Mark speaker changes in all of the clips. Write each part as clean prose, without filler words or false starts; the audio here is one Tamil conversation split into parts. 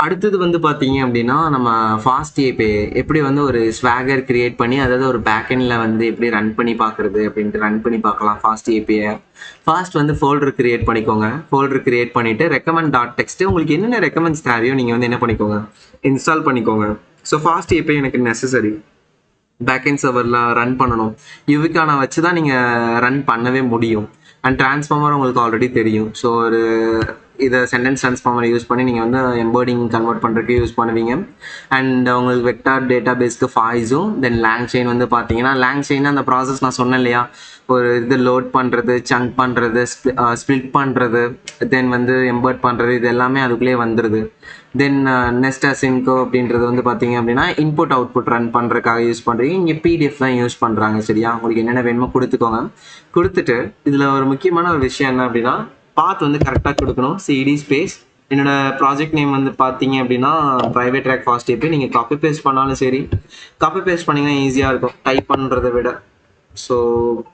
Speaker 1: அடுத்தது வந்து பார்த்தீங்க அப்படின்னா, நம்ம ஃபாஸ்ட் ஏபிஐ எப்படி வந்து ஒரு ஸ்வாகர் கிரியேட் பண்ணி, அதாவது ஒரு பேக்கெண்ட்ல வந்து எப்படி ரன் பண்ணி பார்க்குறது அப்படின்ட்டு ரன் பண்ணி பார்க்கலாம் ஃபாஸ்ட் ஏபிஐ. ஃபாஸ்ட் வந்து ஃபோல்டர் கிரியேட் பண்ணிக்கோங்க. ஃபோல்டர் கிரியேட் பண்ணிட்டு ரெக்கமெண்ட் டாட் டெக்ஸ்ட் உங்களுக்கு என்னென்ன ரெக்கமெண்ட்ஸ் தேவையோ நீங்கள் வந்து என்ன பண்ணிக்கோங்க, இன்ஸ்டால் பண்ணிக்கோங்க. ஸோ ஃபாஸ்ட் ஏபிஐ எனக்கு நெசசரி. பேக்கெண்ட் சர்வரில் ரன் பண்ணணும். யுவிக்கான வச்சு தான் நீங்கள் ரன் பண்ணவே முடியும். அண்ட் டிரான்ஸ்ஃபார்மர் உங்களுக்கு ஆல்ரெடி தெரியும். ஸோ ஒரு இதை சென்டென்ஸ் டிரான்ஸ்ஃபார்மரை யூஸ் பண்ணி நீங்கள் வந்து எம்பர்டிங் கன்வெர்ட் பண்ணுறதுக்கு யூஸ் பண்ணுவீங்க. அண்ட் உங்களுக்கு வெக்டார் டேட்டா பேஸ்க்கு ஃபாய்ஸும் தென் லேங் செயின் வந்து பார்த்தீங்கன்னா, லேங் செயின் அந்த ப்ராசஸ் நான் சொன்னேன் இல்லையா, ஒரு இது லோட் பண்ணுறது, சங்க் பண்ணுறது, ஸ்ப்ளிட் பண்ணுறது, தென் வந்து எம்பர்ட் பண்ணுறது, இது எல்லாமே அதுக்குள்ளேயே வந்துடுது. தென் நெஸ்ட் அசின்கோ அப்படின்றது வந்து பார்த்தீங்க அப்படின்னா இன்புட் அவுட்புட் ரன் பண்ணுறதுக்காக யூஸ் பண்ணுறீங்க. இங்கே பிடிஎஃப் தான் யூஸ் பண்ணுறாங்க. சரியா, உங்களுக்கு என்னென்ன வேணுமோ கொடுத்துக்கோங்க. கொடுத்துட்டு இதில் ஒரு முக்கியமான ஒரு விஷயம் என்ன அப்படின்னா, பாத் வந்து கரெக்டாக கொடுக்கணும். சிடி ஸ்பேஸ் என்னோட ப்ராஜெக்ட் நேம் வந்து பார்த்தீங்க அப்படின்னா ப்ரைவேட் ட்ராக் ஃபாஸ்ட் ஏபிஐ. நீங்கள் காப்பி பேஸ்ட் பண்ணாலும் சரி, காப்பி பேஸ்ட் பண்ணிங்கன்னா ஈஸியாக இருக்கும் டைப் பண்ணுறதை விட. ஸோ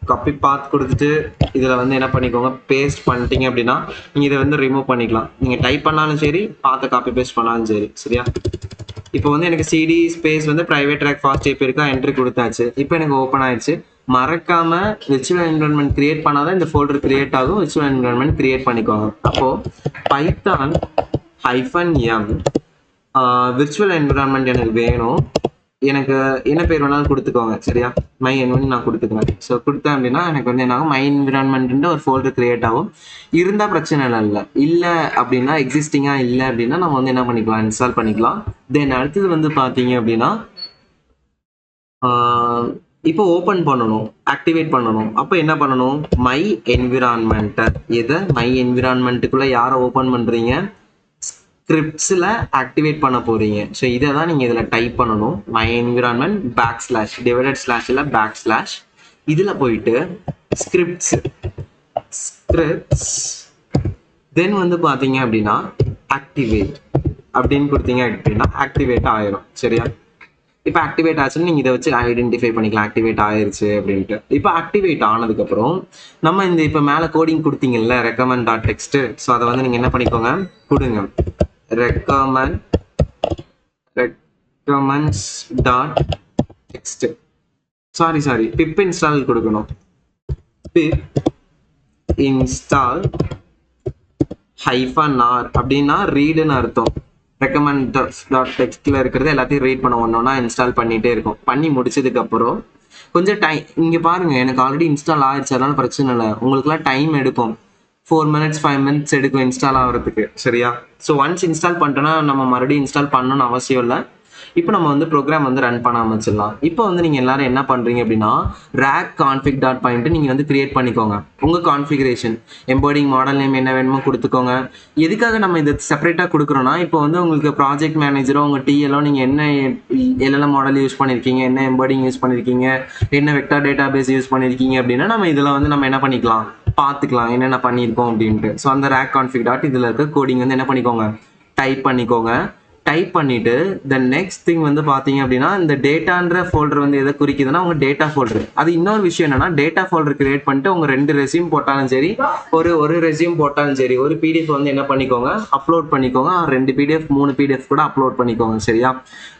Speaker 1: காப்பி பாத் கொடுத்துட்டு இதில் வந்து என்ன பண்ணிக்கோங்க, பேஸ்ட் பண்ணிட்டீங்க அப்படின்னா நீங்கள் இதை வந்து ரிமூவ் பண்ணிக்கலாம். நீங்கள் டைப் பண்ணாலும் சரி, பார்த்து காப்பி பேஸ்ட் பண்ணாலும் சரி. சரியா, இப்போ வந்து எனக்கு சிடி ஸ்பேஸ் வந்து ப்ரைவேட் ட்ராக் ஃபாஸ்ட் ஏபிஐ இருக்கா என்ட்ரி கொடுத்தாச்சு. இப்போ எனக்கு ஓப்பன் ஆயிடுச்சு. மறக்காம விர்ச்சுவல் என்விரான்மெண்ட் கிரியேட் பண்ணாதான் இந்த ஃபோல்டர் கிரியேட் ஆகும். விர்ச்சுவல் என்விரான்மெண்ட் கிரியேட் பண்ணிக்கோங்க. அப்போ பைத்தான் -m விர்ச்சுவல் என்விரான்மெண்ட் எனக்கு வேணும். எனக்கு என்ன பேர் வேணாலும் கொடுத்துக்கோங்க. சரியா, மை என்விரான்மெண்ட் நான் கொடுத்துக்கிறேன். ஸோ கொடுத்தேன் அப்படின்னா எனக்கு வந்து என்ன ஆகும், மை என்விரான்மெண்ட் ஒரு ஃபோல்டர் கிரியேட் ஆகும். இருந்தால் பிரச்சனை இல்லை அப்படின்னா எக்ஸிஸ்டிங்காக இல்லை அப்படின்னா நம்ம வந்து என்ன பண்ணிக்கலாம், இன்ஸ்டால் பண்ணிக்கலாம். தென் அடுத்தது வந்து பார்த்தீங்க அப்படின்னா இப்போ ஓப்பன் பண்ணணும், ஆக்டிவேட் பண்ணணும். அப்போ என்ன பண்ணணும், மை என்விரான்மெண்ட்டை, எதை மை என்விரான்மெண்ட்டுக்குள்ளே யாரை ஓப்பன் பண்ணுறீங்க, ஸ்கிரிப்ட்ஸில் ஆக்டிவேட் பண்ண போகிறீங்க. ஸோ இதை தான் நீங்கள் இதில் டைப் பண்ணணும். மை என்விரான்மெண்ட் பேக்ஸ்லாஷ் டிவைடட் ஸ்லாஷில் பேக்ஸ்லாஷ் இதில் போயிட்டு ஸ்கிரிப்ட்ஸ் தென் வந்து பார்த்தீங்க அப்படின்னா ஆக்டிவேட் அப்படின்னு கொடுத்தீங்க அப்படின்னா ஆக்டிவேட் ஆயிரும். சரியா, இப்போ ஆக்டிவேட் ஆச்சுன்னு நீங்கள் இதை வச்சு ஐடென்டிஃபை பண்ணிக்கலாம் ஆக்டிவேட் ஆயிருச்சு அப்படின்ட்டு. இப்போ ஆக்டிவேட் ஆனதுக்கப்புறம் நம்ம இந்த இப்போ மேலே கோடிங் கொடுத்தீங்கல்ல ரெக்கமெண்ட் டாட் டெக்ஸ்ட். ஸோ அதை வந்து நீங்கள் என்ன பண்ணிக்கோங்க, கொடுங்க recommends dot text. Sorry pip install கொடுக்கணும். பிப் இன்ஸ்டால் -r அப்படின்னா ரீடுன்னு அர்த்தம். ரெக்கமெண்ட் டாட் டெக்ஸ்ட்ல இருக்கிறது எல்லாத்தையும் ரீட் பண்ண ஒன்றா இன்ஸ்டால் பண்ணிட்டே இருக்கும். பண்ணி முடிச்சதுக்கு அப்புறம் கொஞ்சம் டைம், இங்கே பாருங்க எனக்கு ஆல்ரெடி இன்ஸ்டால் ஆயிடுச்சு, அதனால பிரச்சனை இல்லை. உங்களுக்குலாம் டைம் எடுக்கும், 4 minutes 5 minutes எடுக்கும் இன்ஸ்டால் ஆகிறதுக்கு. சரியா, ஸோ ஒன்ஸ் இன்ஸ்டால் பண்ணிட்டோன்னா நம்ம மறுபடியும் இன்ஸ்டால் பண்ணணும்னு அவசியம் இல்லை. இப்போ நம்ம வந்து ப்ரோக்ராம் வந்து ரன் பண்ண ஆரம்பிச்சிடலாம். இப்போ வந்து நீங்கள் எல்லாரும் என்ன பண்ணுறீங்க அப்படின்னா rack config டாட் பாயிண்ட் நீங்கள் வந்து கிரியேட் பண்ணிக்கோங்க. உங்கள் கான்ஃபிகரேஷன் எம்போர்டிங் மாடல் நேம் என்ன வேணுமோ கொடுத்துக்கோங்க. எதுக்காக நம்ம இதை செப்பரேட்டாக கொடுக்குறோன்னா, இப்போ வந்து உங்களுக்கு ப்ராஜெக்ட் மேனேஜரோ உங்கள் டிஎலோ நீங்கள் என்ன எல்எல்எம் மாடல் யூஸ் பண்ணியிருக்கீங்க, என்ன எம்போர்டிங் யூஸ் பண்ணியிருக்கீங்க, என்ன வெக்டார் டேட்டா பேஸ் யூஸ் பண்ணியிருக்கீங்க அப்படின்னா நம்ம இதில் வந்து நம்ம என்ன பண்ணிக்கலாம், பார்த்துக்கலாம் என்னென்ன பண்ணியிருக்கோம் அப்படின்ட்டு. ஸோ அந்த rack config டாட் இதில் இருக்க கோடிங் வந்து என்ன பண்ணிக்கோங்க, டைப் பண்ணிக்கோங்க. டைப் பண்ணிட்டு த நெக்ஸ்ட் திங் வந்து பார்த்தீங்க அப்படின்னா இந்த டேட்டான்ற ஃபோல்டர் வந்து எதை குறிக்குதுன்னா உங்கள் டேட்டா ஃபோல்டர். அது இன்னொரு விஷயம் என்னன்னா, டேட்டா ஃபோல்டர் கிரியேட் பண்ணிட்டு உங்கள் 2 ரெஸ்யூம் போட்டாலும் சரி, ஒரு ரெஸ்யூம் போட்டாலும் சரி, ஒரு பிடிஎஃப் வந்து என்ன பண்ணிக்கோங்க, அப்லோட் பண்ணிக்கோங்க. 2 பிடிஎஃப் 3 பிடிஎஃப் கூட அப்லோட் பண்ணிக்கோங்க. சரியா,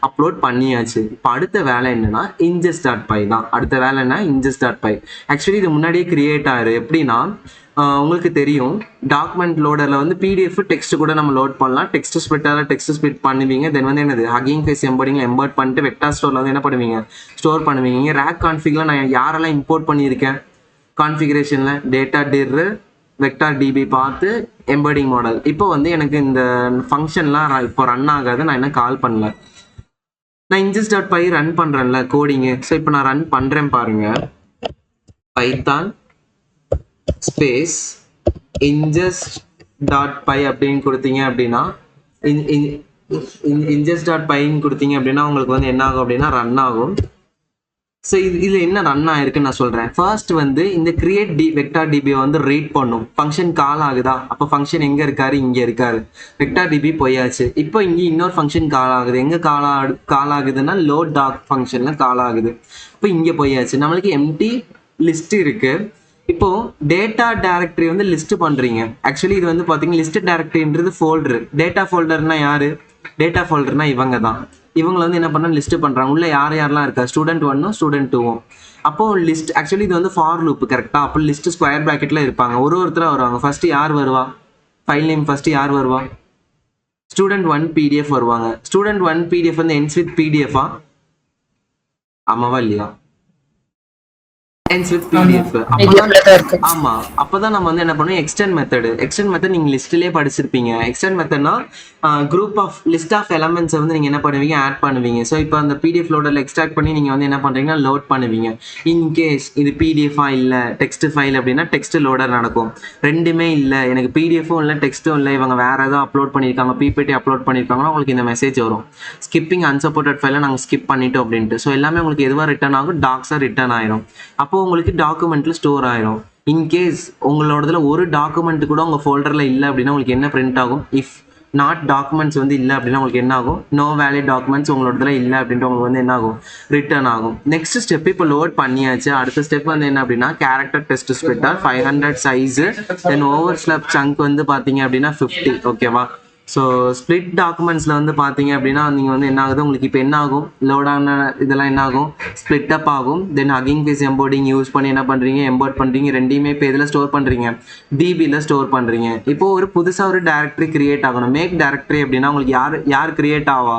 Speaker 1: அப்லோட் பண்ணியாச்சு. இப்போ அடுத்த வேலை என்னன்னா ingest டாட் பை தான். அடுத்த வேலை என்ன, ingest டாட் பை. ஆக்சுவலி இது முன்னாடியே கிரியேட் ஆயிரு. எப்படின்னா உங்களுக்கு தெரியும் டாக்குமெண்ட் லோடரில் வந்து பிடிஎஃப் டெக்ஸ்ட் கூட நம்ம லோட் பண்ணலாம். டெக்ஸ்ட் ஸ்பிளிட் பண்ணுவீங்க. தென் வந்து என்னது ஹக்கிங் ஃபேஸ் எம்போர்டிங்கில் எம்பர்ட் பண்ணிட்டு வெக்டார் ஸ்டோரில் வந்து என்ன பண்ணுவீங்க, ஸ்டோர் பண்ணுவீங்க. இங்கே ரேக் கான்ஃபிகில் நான் யாரெல்லாம் இம்போர்ட் பண்ணியிருக்கேன் கான்ஃபிகரேஷனில் டேட்டா டிர் வெக்டார் டிபி பார்த்து எம்பர்டிங் மாடல். இப்போ வந்து எனக்கு இந்த ஃபங்க்ஷன்லாம் இப்போ ரன் ஆகாது, நான் என்ன கால் பண்ணல. நான் ingest டாட் பை ரன் பண்ணுறேன்ல கோடிங்கு. ஸோ இப்போ நான் ரன் பண்ணுறேன் பாருங்க, Python space ingest dot py அப்படின்னு கொடுத்தீங்க அப்படின்னா ingest டாட் பைன்னு கொடுத்தீங்க அப்படின்னா உங்களுக்கு வந்து என்ன ஆகும் அப்படின்னா ரன் ஆகும். ஸோ இதில் என்ன ரன் ஆயிருக்குன்னு நான் சொல்கிறேன். ஃபர்ஸ்ட் வந்து இந்த கிரியேட் வெக்டார் டிபியை வந்து ரீட் பண்ணும். ஃபங்க்ஷன் கால் ஆகுதா, அப்போ ஃபங்க்ஷன் எங்கே இருக்காரு, இங்கே இருக்காரு. வெக்டார் டிபி போயாச்சு. இப்போ இங்கே இன்னொரு ஃபங்க்ஷன் கால் ஆகுது. எங்கே கால் ஆகுதுன்னா லோட் டாக் ஃபங்க்ஷனில் கால் ஆகுது. இப்போ இங்கே போயாச்சு. நம்மளுக்கு எம்டி லிஸ்ட் இருக்கு. இப்போ டேட்டா டைரக்டரி வந்து லிஸ்ட் பண்றீங்க. ஆக்சுவலி இது வந்து பாத்தீங்கன்னா லிஸ்ட் டைரக்டரின்றது ஃபோல்டர். டேட்டா ஃபோல்டர்னா யாரு, டேட்டா ஃபோல்டர்னா இவங்க தான். இவங்களை வந்து என்ன பண்ண லிஸ்ட் பண்றாங்க. உள்ள யார் யாரெல்லாம் இருக்கா, ஸ்டூடெண்ட் 1 ஸ்டூடெண்ட் 2. அப்போ லிஸ்ட் ஆக்சுவலி இது வந்து ஃபார் லூப் கரெக்டா. அப்போ லிஸ்ட் ஸ்கொயர் பிராக்கெட்ல இருப்பாங்க, ஒருத்தரா வருவாங்க. ஃபர்ஸ்ட் யார் வருவா, ஃபைல் நேம் ஃபர்ஸ்ட் யார் வருவா, ஸ்டூடெண்ட் 1 பிடிஎஃப் வருவாங்க. ஸ்டூடெண்ட் 1 பிடிஎஃப் வந்து என்ஸ் வித் பிடிஎஃபா, ஆமாவா இல்லையா? ends with PDF. ஆமா, அப்பதான் நம்ம வந்து என்ன பண்ணுவோம், எக்ஸ்டெண்ட் மெத்தட் நீங்க லிஸ்ட்லயே படிச்சிருப்பீங்க. எக்ஸ்டெண்ட் மெத்தட்னா group of list of elements வந்து நீங்க என்ன பண்ணுவீங்க, ஆட் பண்ணுவீங்க. ஸோ இப்போ அந்த பிடிஎஃப் லோடர்ல எக்ஸ்ட்ராக்ட் பண்ணி நீங்க வந்து என்ன பண்றீங்கன்னா லோட் பண்ணுவீங்க. இன்கேஸ் இது பிடிஎஃபா இல்ல டெக்ஸ்ட் ஃபைல் அப்படின்னா டெக்ஸ்ட் லோடர் நடக்கும். ரெண்டுமே இல்ல, எனக்கு பிடிஎஃப்பும் இல்ல டெக்ஸ்ட்டும் இல்ல, இவங்க வேற ஏதாவது அப்லோட் பண்ணிருக்காங்க, பிபிடி அப்லோட் பண்ணிருக்காங்கன்னா உங்களுக்கு இந்த மெசேஜ் வரும், ஸ்கிப்பிங் அன்சப்போர்ட்டட் ஃபைலை நாங்கள் ஸ்கிப் பண்ணிட்டோம் அப்படின்ட்டு. ஸோ எல்லாமே உங்களுக்கு எதுவாக ரிட்டர்ன் ஆகும், டாக்ஸாக ரிட்டர்ன் ஆயிரும். அப்போ உங்களுக்கு டாக்குமெண்ட்ல ஸ்டோர் ஆயிரும். இன்கேஸ் உங்களோடதுல ஒரு டாக்குமெண்ட் கூட உங்க ஃபோல்டர்ல இல்லை அப்படின்னா உங்களுக்கு என்ன பிரிண்ட் ஆகும், இஃப் நாட் டாக்குமெண்ட்ஸ் வந்து இல்லை அப்படின்னா உங்களுக்கு என்ன ஆகும், நோ வேலிட் டாக்குமெண்ட்ஸ் உங்களோடதுல இல்லை அப்படின்ட்டு உங்களுக்கு வந்து என்ன ஆகும், ரிட்டர்ன் ஆகும். நெக்ஸ்ட் ஸ்டெப் இப்போ லோட் பண்ணியாச்சு. அடுத்த ஸ்டெப் வந்து என்ன அப்படின்னா கேரக்டர் டெஸ்ட் ஸ்பிளிட்டர் 500 சைஸ், தென் ஓவர்ஸ்லாப் சங்க் வந்து பார்த்தீங்க அப்படின்னா 50. ஓகேவா? ஸோ ஸ்ப்ளிட் டாக்குமெண்ட்ஸில் வந்து பார்த்தீங்க அப்படின்னா நீங்கள் வந்து என்ன ஆகுது, உங்களுக்கு இப்போ என்ன ஆகும், லோடான இதெல்லாம் என்ன ஆகும், ஸ்ப்ளிட் அப் ஆகும். தென் ஹக்கிங் ஃபேஸ் எம்போர்டிங் யூஸ் பண்ணி என்ன பண்ணுறீங்க, எம்போர்ட் பண்ணுறீங்க. ரெண்டையுமே இப்போ இதில் ஸ்டோர் பண்ணுறீங்க, டிபியில் ஸ்டோர் பண்ணுறீங்க. இப்போ ஒரு புதுசாக ஒரு டேரக்டரி கிரியேட் ஆகணும். மேக் டேரக்டரி அப்படின்னா உங்களுக்கு யார் கிரியேட் ஆவா,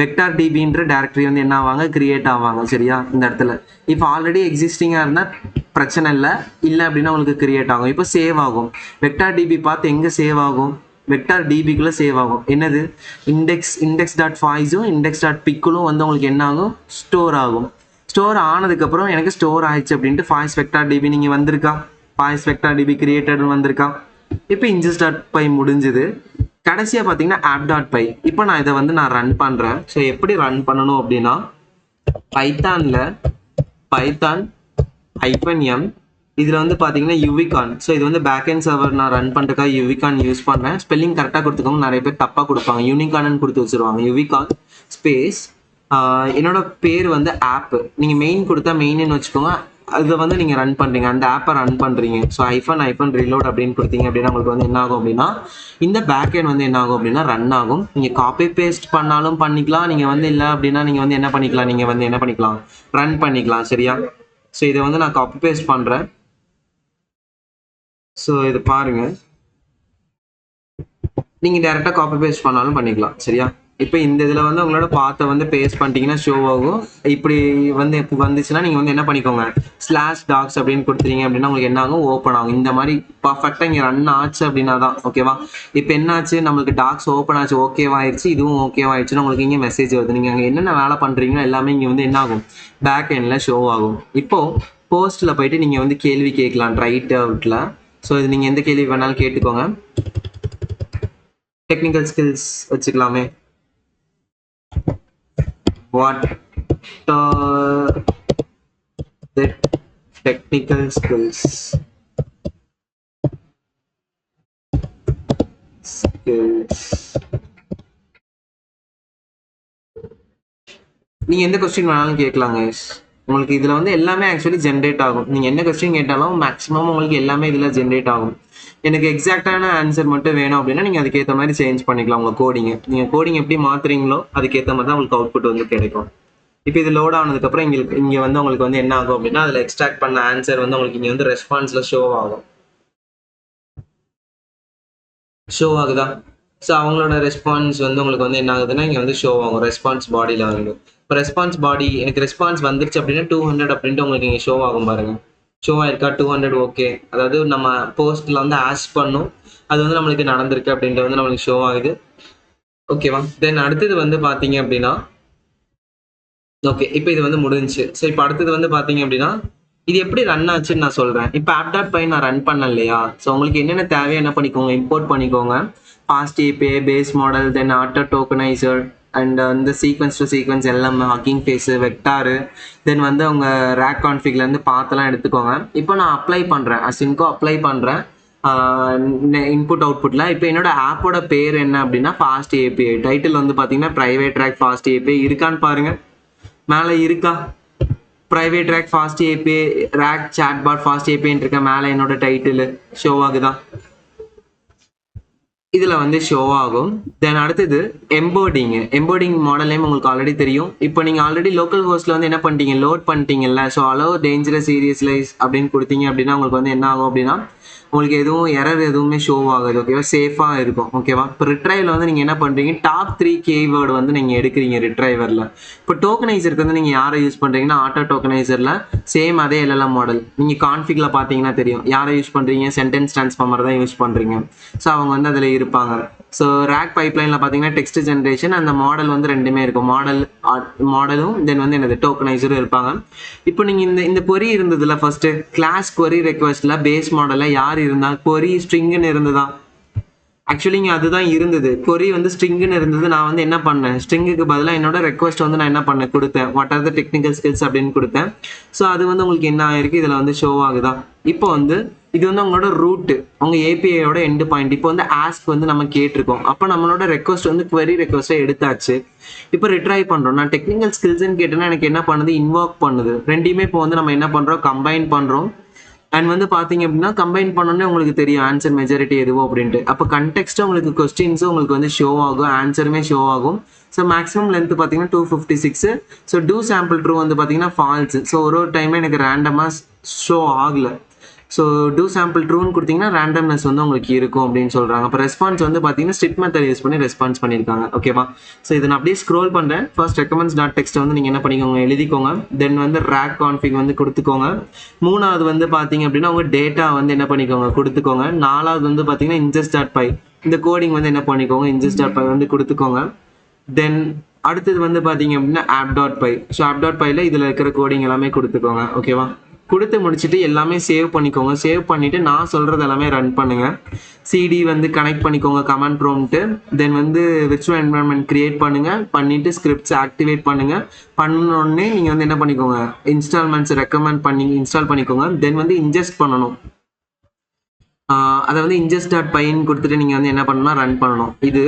Speaker 1: வெக்டார் டிபின்ற டேரக்டரி வந்து என்ன ஆவாங்க, கிரியேட் ஆவாங்க. சரியா? இந்த இடத்துல இப்போ ஆல்ரெடி எக்ஸிஸ்டிங்காக இருந்தால் பிரச்சனை இல்லை அப்படின்னா உங்களுக்கு கிரியேட் ஆகும். இப்போ சேவ் ஆகும். வெக்டார் டிபி பார்த்து எங்கே சேவ் ஆகும், வெக்டார் டிபிக்குள்ள சேவ் ஆகும். என்னது, இண்டெக்ஸ் டாட் ஃபாய்ஸும் இண்டெக்ஸ் டாட் பிக்குலும் வந்து உங்களுக்கு என்ன ஆகும், ஸ்டோர் ஆகும். ஸ்டோர் ஆனதுக்கப்புறம் எனக்கு ஸ்டோர் ஆயிடுச்சு அப்படின்ட்டு ஃபாய்ஸ் வெக்டார் டிபி நீங்கள் வந்திருக்கா, ஃபாய்ஸ் வெக்டார் டிபி கிரியேட்டட் வந்திருக்கா. இப்போ இன்ஜஸ் டாட் பை முடிஞ்சுது. கடைசியாக பார்த்தீங்கன்னா ஆப் டாட் பை. இப்போ நான் இதை வந்து நான் ரன் பண்ணுறேன். ஸோ எப்படி ரன் பண்ணணும் அப்படின்னா பைத்தான் -m இதில் வந்து பார்த்தீங்கன்னா யூவிகான். ஸோ இது வந்து பேக்எண்ட் சர்வர் நான் ரன் பண்ணுறதுக்காக யூவிகான் யூஸ் பண்ணுறேன். ஸ்பெல்லிங் கரெக்டாக கொடுத்துக்கோங்க, நிறைய பேர் தப்பாக கொடுப்பாங்க, யூனிகான்னு கொடுத்து வச்சுருவாங்க. யூவிகான் ஸ்பேஸ் என்னோட பேர் வந்து ஆப், நீங்கள் மெயின் கொடுத்தா மெயின்னு வச்சுக்கோங்க. அதை வந்து நீங்கள் ரன் பண்ணுறீங்க, அந்த ஆப்பை ரன் பண்ணுறீங்க. ஸோ ஐஃபன் ரீலோட் அப்படின்னு கொடுத்தீங்க அப்படின்னா உங்களுக்கு வந்து என்ன ஆகும் அப்படின்னா இந்த பேக்எண்ட் வந்து என்ன ஆகும் அப்படின்னா ரன் ஆகும். நீங்கள் காப்பி பேஸ்ட் பண்ணாலும் பண்ணிக்கலாம், நீங்கள் வந்து இல்லை அப்படின்னா நீங்கள் வந்து என்ன பண்ணிக்கலாம், நீங்கள் வந்து என்ன பண்ணிக்கலாம், ரன் பண்ணிக்கலாம். சரியா? ஸோ இதை வந்து நான் காப்பி பேஸ்ட் பண்ணுறேன். ஸோ இது பாருங்க, நீங்கள் டேரெக்டாக காப்பி பேஸ்ட் பண்ணாலும் பண்ணிக்கலாம். சரியா? இப்போ இந்த இதில் வந்து உங்களோட பாத்தை வந்து பேஸ்ட் பண்ணிட்டீங்கன்னா ஷோ ஆகும். இப்படி வந்து வந்துச்சுன்னா நீங்கள் வந்து என்ன பண்ணிக்கோங்க, /docs அப்படின்னு கொடுத்துறீங்க அப்படின்னா உங்களுக்கு என்ன ஆகும், ஓப்பன் ஆகும். இந்த மாதிரி பர்ஃபெக்டாக இங்கே ரன் ஆச்சு அப்படின்னா தான் ஓகேவா. இப்போ என்ன ஆச்சு, நம்மளுக்கு டாக்ஸ் ஓப்பன் ஆச்சு, ஓகேவாயிடுச்சு. இதுவும் ஓகேவாயிடுச்சுன்னா உங்களுக்கு இங்கே மெசேஜ் வருது. நீங்கள் அங்கே என்னென்ன வேலை பண்ணுறீங்களோ எல்லாமே இங்கே வந்து என்ன ஆகும், பேக் எண்டில் ஷோ ஆகும். இப்போது போஸ்ட்டில் போயிட்டு நீங்கள் வந்து கேள்வி கேட்கலாம் ரைட் அவுட்டில். ஸோ இது நீங்கள் எந்த கேள்வி வேணாலும் கேட்டுக்கோங்க. டெக்னிக்கல் ஸ்கில்ஸ் வச்சுக்கலாமே. What are the technical skills? நீங்க எந்த கொஸ்டின் வேணாலும் கேட்கலாம் கைஸ். உங்களுக்கு இதுல வந்து எல்லாமே ஆக்சுவலி ஜென்ரேட் ஆகும். நீங்க என்ன கொஸ்டின் கேட்டாலும் மேக்ஸிமம் உங்களுக்கு எல்லாமே இதுல ஜென்ரேட் ஆகும். எனக்கு எக்ஸாக்டான ஆன்சர் மட்டும் வேணும் அப்படின்னா நீங்க அதுக்கேற்ற மாதிரி சேஞ்ச் பண்ணிக்கலாம் உங்க கோடிங்க. நீங்க கோடிங் எப்படி மாத்துறீங்களோ அதுக்கேற்ற மாதிரி தான் உங்களுக்கு அவுட்புட் வந்து கிடைக்கும். இப்போ இது லோட் ஆனதுக்கப்புறம் இங்கே வந்து உங்களுக்கு வந்து என்ன ஆகும் அப்படின்னா அதில் எக்ஸ்ட்ராக்ட் பண்ண ஆன்சர் வந்து உங்களுக்கு இங்கே வந்து ரெஸ்பான்ஸில் ஷோ ஆகும். ஷோ ஆகுதா? ஸோ அவங்களோட ரெஸ்பான்ஸ் வந்து உங்களுக்கு வந்து என்ன ஆகுதுன்னா இங்கே வந்து ஷோ ஆகும் ரெஸ்பான்ஸ் பாடியில் வந்து. இப்போ ரெஸ்பான்ஸ் பாடி எனக்கு ரெஸ்பான்ஸ் வந்துருச்சு அப்படின்னா 200 அப்படின்ட்டு உங்களுக்கு இங்கே ஷோ ஆகும் பாருங்க. ஷோ ஆயிருக்கா 200, ஓகே. அதாவது நம்ம போஸ்ட்டில் வந்து ஆஷ் பண்ணும், அது வந்து நம்மளுக்கு நடந்திருக்கு அப்படின்ட்டு வந்து நம்மளுக்கு ஷோ ஆகுது. ஓகேவா? தென் அடுத்தது வந்து பார்த்தீங்க அப்படின்னா ஓகே, இப்போ இது வந்து முடிஞ்சிச்சு. ஸோ இப்போ அடுத்தது வந்து பார்த்தீங்க அப்படின்னா இது எப்படி ரன் ஆச்சுன்னு நான் சொல்கிறேன். இப்போ app.py நான் ரன் பண்ண இல்லையா? ஸோ உங்களுக்கு என்னென்ன தேவையோ என்ன பண்ணிக்கோங்க, இம்போர்ட் பண்ணிக்கோங்க. Fast API, base model, then auto tokenizer and வந்து சீக்வன்ஸ் டு சீக்வன்ஸ் எல்லாம், ஹக்கிங் ஃபேஸு, வெக்டாரு, தென் வந்து அவங்க ரேக் கான்ஃபிக்லேருந்து பார்த்தெல்லாம் எடுத்துக்கோங்க. இப்போ நான் அப்ளை பண்ணுறேன், அசின்கோ அப்ளை பண்ணுறேன் இன்புட் அவுட்புட்டில். இப்போ என்னோட ஆப்போட பேர் என்ன அப்படின்னா ஃபாஸ்ட் API. டைட்டில் வந்து பார்த்தீங்கன்னா ப்ரைவேட் ரேக் ஃபாஸ்ட் API இருக்கான்னு பாருங்கள். மேலே இருக்கா private rag fast API rag chatbot fast APIன்னு இருக்க மேலே என்னோட டைட்டில் ஷோ ஆகுதா? இதில் வந்து ஷோ ஆகும். தென் அடுத்தது எம்போர்டிங் மாடல் நேம் உங்களுக்கு ஆல்ரெடி தெரியும். இப்போ நீங்கள் ஆல்ரெடி லோக்கல் ஹோஸ்ட்டில் வந்து என்ன பண்ணிட்டீங்க, லோட் பண்ணிட்டீங்கல்ல. ஸோ அலோ டேஞ்சரஸ் சீரியஸ்லைஸ் அப்படின்னு கொடுத்தீங்க அப்படின்னா உங்களுக்கு வந்து என்ன ஆகும் அப்படின்னா உங்களுக்கு எதுவும் எரர் எதுவுமே ஷோ ஆகாது. ஓகேவா, சேஃபாக இருக்கும். ஓகேவா, இப்போ ரிட்ரைவில் வந்து நீங்கள் என்ன பண்ணுறீங்க, டாப் 3 கீவேர்டு வந்து நீங்கள் எடுக்கிறீங்க ரிட்ரைவரில். இப்போ டோக்கனைசருக்கு வந்து நீங்கள் யாரை யூஸ் பண்ணுறீங்கன்னா ஆட்டோ டோக்கனைசரில் சேம் அதே எல்எல்எம் மாடல் நீங்கள் கான்ஃபிகில் பார்த்தீங்கன்னா தெரியும் யாரை யூஸ் பண்ணுறீங்க, சென்டென்ஸ் ட்ரான்ஸ்ஃபார்மர் தான் யூஸ் பண்ணுறீங்க. ஸோ அவங்க வந்து அதில் இருப்பாங்க. ஸோ ரேக் பைப்லைனில் பார்த்தீங்கன்னா டெக்ஸ்ட் ஜென்ரேஷன் அந்த மாடல் வந்து ரெண்டுமே இருக்கும். மாடலும் தென் வந்து என்னது டோக்கனைசரும் இருப்பாங்க. இப்போ நீங்கள் இந்த கொரி இருந்ததுல ஃபர்ஸ்ட் கிளாஸ் கொரி ரெக்வஸ்ட்ல பேஸ் மாடலில் யார் இருந்தால் கொரி ஸ்ட்ரிங்குன்னு இருந்ததா? ஆக்சுவலி இங்கே அதுதான் இருந்தது. கொரி வந்து ஸ்ட்ரிங்குன்னு இருந்தது. நான் வந்து என்ன பண்ணேன், ஸ்ட்ரிங்குக்கு பதிலாக என்னோட ரெக்வஸ்ட் வந்து நான் என்ன பண்ணேன், கொடுத்தேன். What are the technical skills அப்படின்னு கொடுத்தேன். ஸோ அது வந்து உங்களுக்கு என்ன ஆயிருக்கு, இதில் வந்து ஷோ ஆகுதா? இப்போ வந்து இது வந்து உங்களோட ரூட்டு, உங்கள் ஏபிஐயோட எண்டு பாயிண்ட். இப்போ வந்து ஆஸ்க் வந்து நம்ம கேட்டிருக்கோம். அப்போ நம்மளோட ரெக்வஸ்ட் வந்து query ரெக்வஸ்ட்டை எடுத்தாச்சு. இப்போ ரிட்ரை பண்ணுறோம். நான் டெக்னிக்கல் ஸ்கில்ஸ்ன்னு கேட்டேன்னா எனக்கு என்ன பண்ணுது, இன்வாக் பண்ணுது. ரெண்டையுமே இப்போ வந்து நம்ம என்ன பண்ணுறோம், கம்பைன் பண்ணுறோம். அண்ட் வந்து பார்த்தீங்க அப்படின்னா கம்பைன் பண்ணோன்னே உங்களுக்கு தெரியும் ஆன்சர் மெஜாரிட்டி எதுவோ அப்படின்ட்டு. அப்போ கண்டெக்ஸ்ட்டாக உங்களுக்கு கொஸ்டின்ஸும் உங்களுக்கு வந்து ஷோ ஆகும், ஆன்சருமே ஷோ ஆகும். ஸோ மேக்ஸிமம் லென்த் பார்த்தீங்கன்னா 256. ஸோ டூ சாம்பிள் ட்ரூ வந்து பார்த்தீங்கன்னா ஃபால்ஸ். ஸோ ஒரு டைமே எனக்கு ரேண்டமாக ஷோ ஆகலை. ஸோ டூ சாம்பிள் ட்ரூன்னு கொடுத்தீங்கன்னா ரேண்டம்னஸ் வந்து உங்களுக்கு இருக்கும் அப்படின்னு சொல்கிறாங்க. அப்போ ரெஸ்பான்ஸ் வந்து பார்த்தீங்கன்னா ஸ்ட்ரிப் மெத்தட் யூஸ் பண்ணி ரெஸ்பான்ஸ் பண்ணியிருக்காங்க. ஓகேவா, ஸோ இதை நான் அப்படியே ஸ்க்ரோல் பண்ணுறேன். ஃபர்ஸ்ட் ரெக்கமெண்ட்ஸ் டாட் டெக்ஸ்ட்டை வந்து நீங்கள் என்ன பண்ணிக்கோங்க, எழுதிக்கோங்க. தென் வந்து ரேக் கான்ஃபிக் வந்து கொடுத்துக்கோங்க. மூணாவது வந்து பார்த்தீங்க அப்படின்னா உங்கள் டேட்டா வந்து என்ன பண்ணிக்கோங்க, கொடுத்துக்கோங்க. நாலாவது வந்து பார்த்தீங்கன்னா இன்ஜஸ்ட் டாட் பை இந்த கோடிங் வந்து என்ன பண்ணிக்கோங்க, இன்ஜஸ்ட் டாட் பை வந்து கொடுத்துக்கோங்க. தென் அடுத்தது வந்து பார்த்தீங்க அப்படின்னா app dot py. So app dot பையில் இதில் இருக்கிற கோடிங் எல்லாமே கொடுத்துக்கோங்க. ஓகேவா, கொடுத்து முடிச்சுட்டு எல்லாமே சேவ் பண்ணிக்கோங்க. சேவ் பண்ணிவிட்டு நான் சொல்கிறது எல்லாமே ரன் பண்ணுங்கள். சிடி வந்து கனெக்ட் பண்ணிக்கோங்க கமாண்ட் ப்ராம்ப்ட்டு. தென் வந்து விர்ச்சுவல் என்விரான்மெண்ட் கிரியேட் பண்ணுங்கள். பண்ணிவிட்டு ஸ்கிரிப்ட்ஸ் ஆக்டிவேட் பண்ணுங்கள். பண்ணோடனே நீங்கள் வந்து என்ன பண்ணிக்கோங்க, இன்ஸ்டால்மெண்ட்ஸ் ரெக்கமெண்ட் பண்ணி இன்ஸ்டால் பண்ணிக்கோங்க. தென் வந்து இன்ஜெஸ்ட் பண்ணணும். அதை வந்து இன்ஜெஸ்ட் டாட் பைன்னு கொடுத்துட்டு நீங்கள் வந்து என்ன பண்ணணும்னா ரன் பண்ணணும் இது.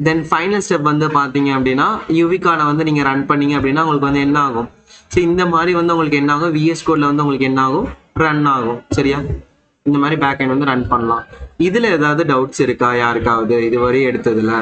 Speaker 1: தென் ஃபைனல் ஸ்டெப் வந்து பார்த்தீங்க அப்படின்னா யூவிகானை வந்து நீங்கள் ரன் பண்ணீங்க அப்படின்னா உங்களுக்கு வந்து என்ன ஆகும், ஸோ இந்த மாதிரி வந்து உங்களுக்கு என்ன ஆகும், விஎஸ் கோடில் வந்து உங்களுக்கு என்ன ஆகும், ரன் ஆகும். சரியா, இந்த மாதிரி பேக் எண்ட் வந்து ரன் பண்ணலாம். இதில் ஏதாவது டவுட்ஸ் இருக்கா யாருக்காவது இதுவரை எடுத்ததில்?